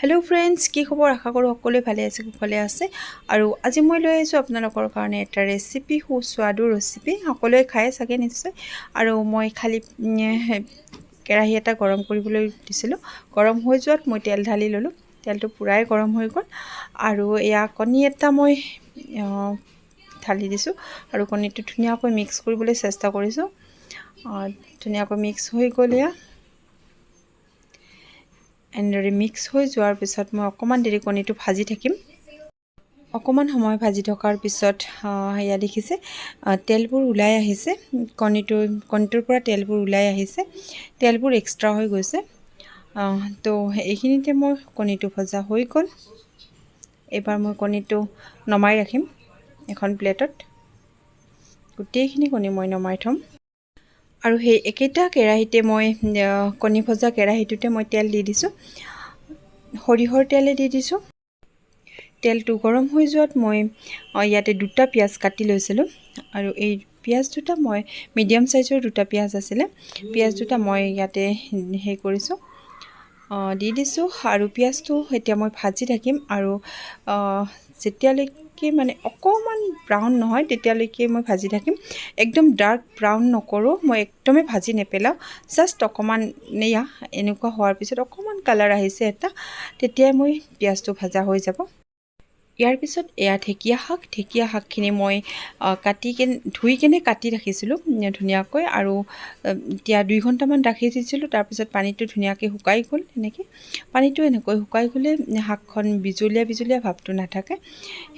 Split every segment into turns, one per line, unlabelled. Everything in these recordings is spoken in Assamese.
हेलो फ्रेंड्स की खबर आशा करूँ সকলোৱে ভালে আছে কুশলে আছে আৰু আজি মই লৈ আহিছোঁ আপোনালোকৰ কাৰণে এটা ৰেচিপি সুস্বাদু ৰেচিপি সকলোৱে খায় চাগে নিশ্চয় আৰু মই খালি কেৰাহী এটা গৰম কৰিবলৈ দিছিলোঁ গৰম হৈ যোৱাত মই তেল ঢালি ললোঁ তেলটো পুৰাই গৰম হৈ গ'ল আৰু এয়া কণী এটা মই ঢালি দিছোঁ আৰু কণীটো ধুনীয়াকৈ মিক্স কৰিবলৈ চেষ্টা কৰিছোঁ ধুনীয়াকৈ মিক্স হৈ গ'ল এয়া এনেদৰে মিক্স হৈ যোৱাৰ পিছত মই অকমান দেৰি কণীটো ভাজি থাকিম অকমান সময় ভাজি থকাৰ পিছত ইয়া দেখিছে তেলবোৰ ওলাই আহিছে কণীটোৰ পৰা তেলবোৰ ওলাই আহিছে তেলবোৰ এক্সট্ৰা হৈ গৈছে তো এইখিনিতে মই কণীটো ভজা হৈ গ'ল এবাৰ মই কণীটো নমাই ৰাখিম এখন প্লেটত গোটেইখিনি কণী মই নমাই থম আৰু সেই একেটা কেৰাহীতে মই কণী ভজা কেৰাহীটোতে মই তেল দি দিছোঁ সৰিহৰ তেলে দি দিছোঁ তেলটো গৰম হৈ যোৱাত মই ইয়াতে দুটা পিয়াজ কাটি লৈছিলোঁ আৰু এই পিয়াজ দুটা মই মিডিয়াম সাইজৰ দুটা পিয়াজ আছিল পিয়াজ দুটা মই ইয়াতে হে কৰিছোঁ দি দিছোঁ আৰু পিয়াজটো এতিয়া মই ভাজি থাকিম আৰু যেতিয়ালৈকে মানে অকমান ব্ৰাউন নহয় তেতিয়ালৈকে মই ভাজি থাকিম একদম ডাৰ্ক ব্ৰাউন নকৰো মই একদমে ভাজি নেপেলাও জাস্ট অকমান নেয়া এনেকুৱা হোৱাৰ পিছত অকমান কালাৰ আহিছে এটা তেতিয়া মই পিয়াজটো ভাজা হৈ যাব ইয়াৰ পিছত এয়া ঢেকিয়া শাকখিনি মই ধুই কেনে কাটি ৰাখিছিলোঁ ধুনীয়াকৈ আৰু এতিয়া 2 ঘণ্টামান ৰাখি দিছিলোঁ তাৰ পিছত পানীটো ধুনীয়াকৈ শুকাই গ'ল এনেকৈ পানীটো এনেকৈ শুকাই গ'লে শাকখন বিজলীয়া ভাৱটো নাথাকে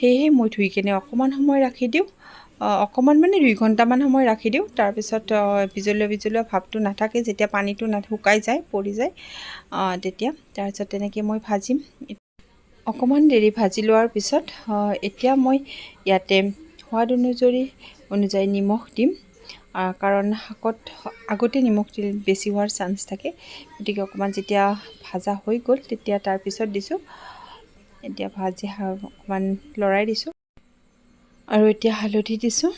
সেয়েহে মই ধুই কেনে অকমান সময় ৰাখি দিওঁ অকমান মানে 2 ঘণ্টামান সময় ৰাখি দিওঁ তাৰ পিছত বিজলীয়া ভাৱটো নাথাকে যেতিয়া পানীটো শুকাই যায় পৰি যায় তেতিয়া তাৰ পিছত তেনেকৈ মই ভাজিম অকমান দেৰি ভাজি লোৱাৰ পিছত এতিয়া মই ইয়াতে সোৱাদ অনুযায়ী নিমখ দিম কাৰণ শাকত আগতে নিমখ দিলে বেছি হোৱাৰ চান্স থাকে গতিকে অকমান যেতিয়া ভাজা হৈ গ'ল তেতিয়া তাৰ পিছত দিছোঁ এতিয়া ভাজি অকমান লৰাই দিছোঁ আৰু এতিয়া হালধি দিছোঁ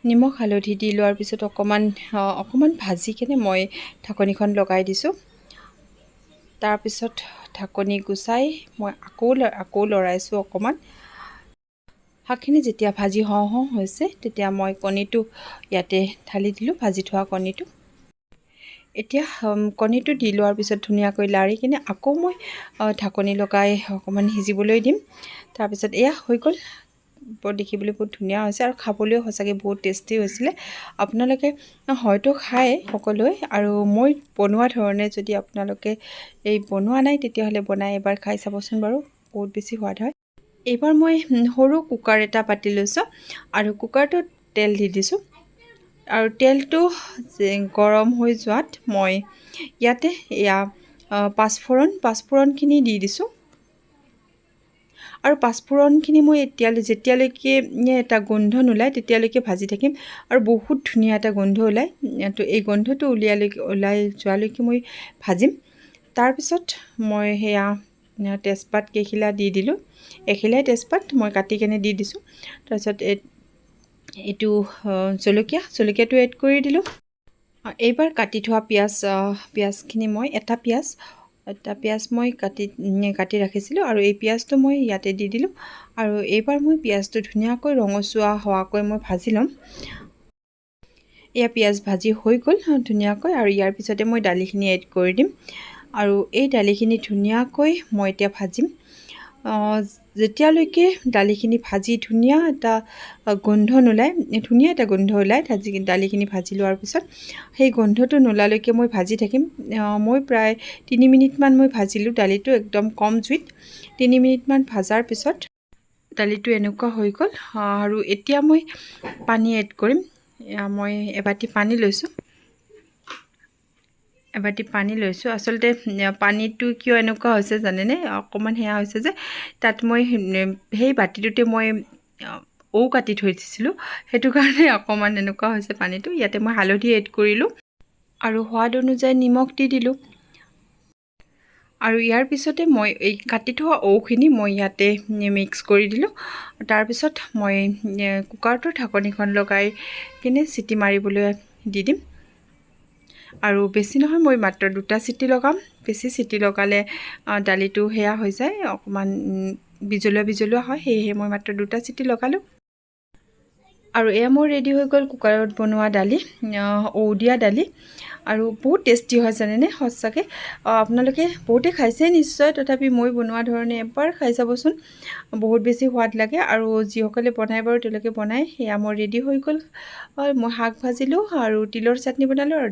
নিমখ হালধি দি লোৱাৰ পিছত অকমান ভাজি কেনে মই ঢাকনিখন লগাই দিছোঁ তাৰ পিছত ঢাকনি গুচাই মই আকৌ লৰাইছোঁ অকমান শাকখিনি যেতিয়া ভাজি হওঁ হৈছে তেতিয়া মই কণীটো ইয়াতে ঢালি দিলোঁ ভাজি থোৱা কণীটো এতিয়া কণীটো দি লোৱাৰ পিছত ধুনীয়াকৈ লাৰি কিনে আকৌ মই ঢাকনি লগাই অকমান সিজিবলৈ দিম তাৰ পিছত এয়া হৈ গ'ল দেখিবলৈ বহুত ধুনীয়া হৈছে আৰু খাবলৈও সঁচাকৈ বহুত টেষ্টি হৈছিলে আপোনালোকে হয়তো খায় সকলোৱে আৰু মই বনোৱা ধৰণে যদি আপোনালোকে এই বনোৱা নাই তেতিয়াহ'লে বনাই এবাৰ খাই চাবচোন বাৰু বহুত বেছি সোৱাদ হয় এইবাৰ মই সৰু কুকাৰ এটা পাতি লৈছোঁ আৰু কুকাৰটোত তেল দি দিছোঁ আৰু তেলটো গৰম হৈ যোৱাত মই ইয়াতে এয়া পাঁচফোৰণখিনি দি দিছোঁ আৰু পাঁচফোৰণখিনি মই যেতিয়ালৈকে এটা গোন্ধ নোলায় তেতিয়ালৈকে ভাজি থাকিম আৰু বহুত ধুনীয়া এটা গোন্ধ ওলায় তো এই গোন্ধটো ওলাই যোৱালৈকে মই ভাজিম তাৰ পিছত মই সেয়া তেজপাত কেইখিলা দি দিলোঁ এখিলাই তেজপাত মই কাটি কেনে দি দিছোঁ তাৰ পিছত এইটো জলকীয়াটো এড কৰি দিলোঁ এইবাৰ কাটি থোৱা পিয়াজখিনি মই এটা পিয়াজ মই কাটি ৰাখিছিলোঁ আৰু এই পিয়াজটো মই ইয়াতে দি দিলোঁ আৰু এইবাৰ মই পিয়াজটো ধুনীয়াকৈ ৰঙচুৱা হোৱাকৈ মই ভাজি ল'ম এয়া পিয়াজ ভাজি হৈ গ'ল ধুনীয়াকৈ আৰু ইয়াৰ পিছতে মই দালিখিনি এড কৰি দিম আৰু এই দালিখিনি ধুনীয়াকৈ মই এতিয়া ভাজিম যেতিয়ালৈকে দালিখিনি ভাজি ধুনীয়া এটা গোন্ধ নোলায় দালিখিনি ভাজি লোৱাৰ পিছত সেই গোন্ধটো নোলালৈকে মই ভাজি থাকিম মই প্ৰায় 3 মিনিটমান মই ভাজিলোঁ দালিটো একদম কম জুইত 3 মিনিটমান ভাজাৰ পিছত দালিটো এনেকুৱা হৈ গ'ল আৰু এতিয়া মই পানী এড কৰিম মই এবাটি পানী লৈছোঁ আচলতে পানীটো কিয় এনেকুৱা হৈছে জানেনে অকমান হেয়া হৈছে যে তাত মই সেই বাটিটোতে মই কাটি থৈ দিছিলোঁ সেইটো কাৰণে অকমান এনেকুৱা হৈছে পানীটো ইয়াতে মই হালধি এড কৰিলোঁ আৰু সোৱাদ অনুযায়ী নিমখ দি দিলোঁ আৰু ইয়াৰ পিছতে মই এই কাটি থোৱা খিনি মই ইয়াতে মিক্স কৰি দিলোঁ তাৰ পিছত মই কুকাৰটোৰ ঢাকনিখন লগাই কিনে চিটি মাৰিবলৈ দি দিম আৰু বেছি নহয় মই মাত্ৰ 2টা চিটি লগাম বেছি চিটি লগালে দালিটো হেয়া হৈ যায় অকমান বিজলুৱা হয় সেয়েহে মই মাত্ৰ 2টা চিটি লগালোঁ আৰু এয়া মোৰ ৰেডি হৈ গ'ল কুকাৰত বনোৱা দালি ঔ দিয়া দালি আৰু বহুত টেষ্টি হয় জানেনে সঁচাকৈ আপোনালোকে বহুতে খাইছে নিশ্চয় তথাপি মই বনোৱা ধৰণে এবাৰ খাই চাবচোন বহুত বেছি সোৱাদ লাগে আৰু যিসকলে বনায় বাৰু তেওঁলোকে বনায় সেয়া মোৰ ৰেডি হৈ গ'ল মই শাক ভাজিলোঁ আৰু তিলৰ চাটনি বনালোঁ আৰু